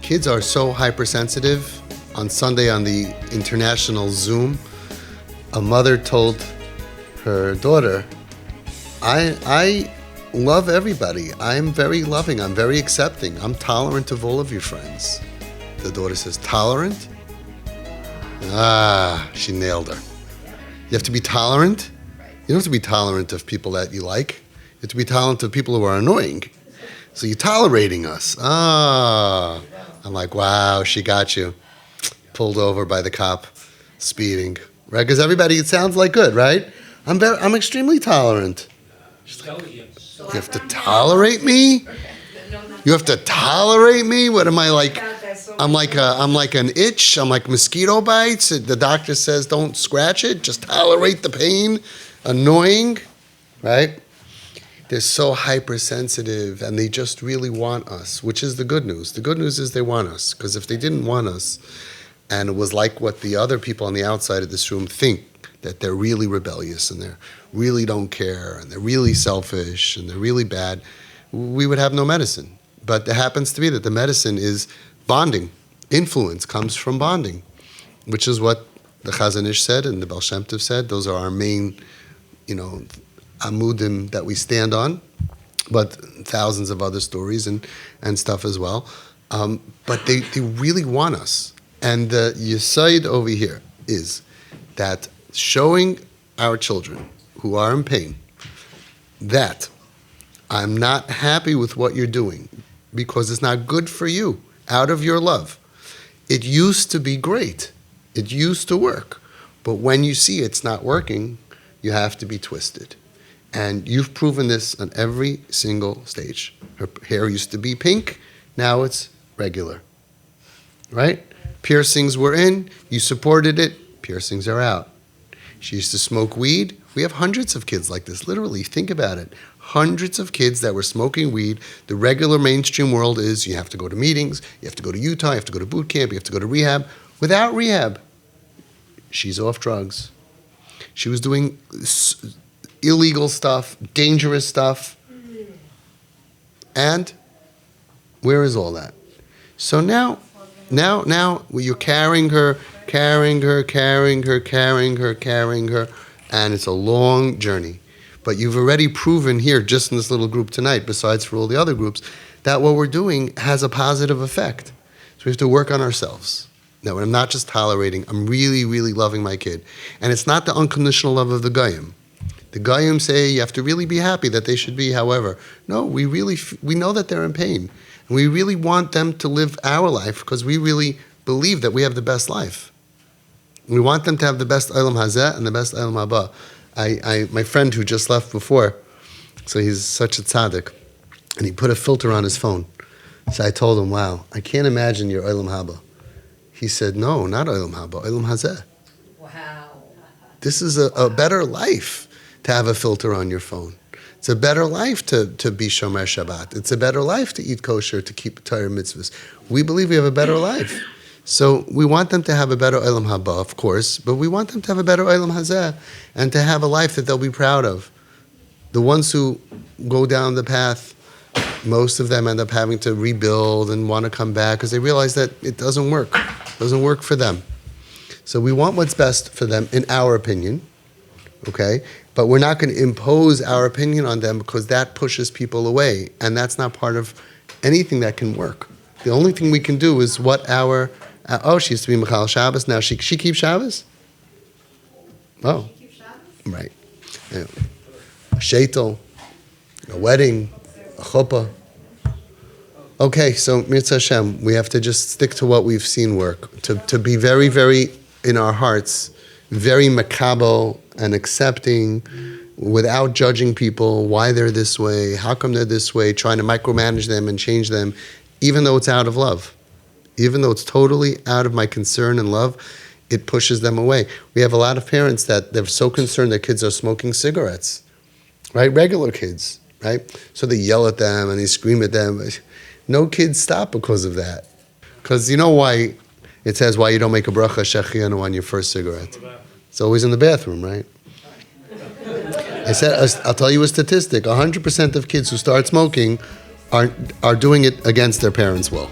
kids are so hypersensitive. On Sunday on the international Zoom, a mother told her daughter, I love everybody. I'm very loving. I'm very accepting. I'm tolerant of all of your friends. The daughter says, tolerant? She nailed her. You have to be tolerant. You don't have to be tolerant of people that you like. You have to be tolerant of people who are annoying. So you're tolerating us. I'm like, wow, she got you. Pulled over by the cop, speeding. Right? Because everybody, it sounds like good, right? I'm extremely tolerant. She's like, you have to tolerate me? You have to tolerate me? What am I like? I'm like an itch. I'm like mosquito bites. The doctor says don't scratch it. Just tolerate the pain. Annoying, right? They're so hypersensitive and they just really want us, which is the good news. The good news is they want us, because if they didn't want us and it was like what the other people on the outside of this room think, that they're really rebellious and they really don't care and they're really selfish and they're really bad, we would have no medicine. But it happens to be that the medicine is bonding. Influence comes from bonding, which is what the Chazon Ish said and the Baal Shem Tov said. Those are our main, amudim that we stand on, but thousands of other stories and stuff as well. But they really want us. And the yesod over here is that showing our children who are in pain that I'm not happy with what you're doing because it's not good for you, out of your love. It used to be great. It used to work. But when you see it's not working, you have to be twisted. And you've proven this on every single stage. Her hair used to be pink, now it's regular. Right? Piercings were in, you supported it, piercings are out. She used to smoke weed. We have hundreds of kids like this, literally, think about it. Hundreds of kids that were smoking weed. The regular mainstream world is you have to go to meetings, you have to go to Utah, you have to go to boot camp, you have to go to rehab. Without rehab, she's off drugs. She was doing illegal stuff, dangerous stuff. And where is all that? So now you're carrying her, and it's a long journey. But you've already proven here, just in this little group tonight, besides for all the other groups, that what we're doing has a positive effect. So we have to work on ourselves. Now, I'm not just tolerating, I'm really, really loving my kid. And it's not the unconditional love of the Goyim. The Goyim say you have to really be happy that they should be however. No, we know that they're in pain. And we really want them to live our life because we really believe that we have the best life. We want them to have the best Olam Hazeh and the best Olam Haba. My friend who just left before, so he's such a tzaddik, and he put a filter on his phone. So I told him, wow, I can't imagine your Olam Haba. He said, no, not Olam Haba, Olam Hazeh. Wow. This is a better life to have a filter on your phone. It's a better life to be Shomer Shabbat. It's a better life to eat kosher, to keep Torah mitzvahs. We believe we have a better life. So we want them to have a better Olam Haba, of course, but we want them to have a better Olam Hazeh and to have a life that they'll be proud of. The ones who go down the path, most of them end up having to rebuild and want to come back because they realize that it doesn't work. It doesn't work for them. So we want what's best for them, in our opinion, okay? But we're not going to impose our opinion on them because that pushes people away, and that's not part of anything that can work. The only thing we can do is what our... she used to be Michal Shabbos. Now she keeps Shabbos? Oh. She keeps Shabbos? Right. Yeah. A sheitel, a wedding, a chuppah. Okay, so Mitzvah Hashem, we have to just stick to what we've seen work. To be very, very, in our hearts, very makabel and accepting without judging people, why they're this way, how come they're this way, trying to micromanage them and change them, even though it's out of love. Even though it's totally out of my concern and love, it pushes them away. We have a lot of parents that they're so concerned their kids are smoking cigarettes, right? Regular kids, right? So they yell at them and they scream at them. No kids stop because of that. Because you know why it says why you don't make a bracha shechianu on your first cigarette. It's always in the bathroom, right? I'll tell you a statistic. 100% of kids who start smoking are doing it against their parents' will.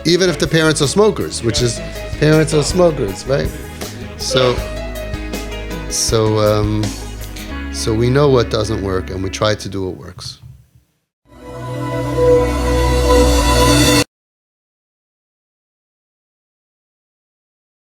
even if the parents are smokers, which is parents are smokers, right? So we know what doesn't work, and we try to do what works.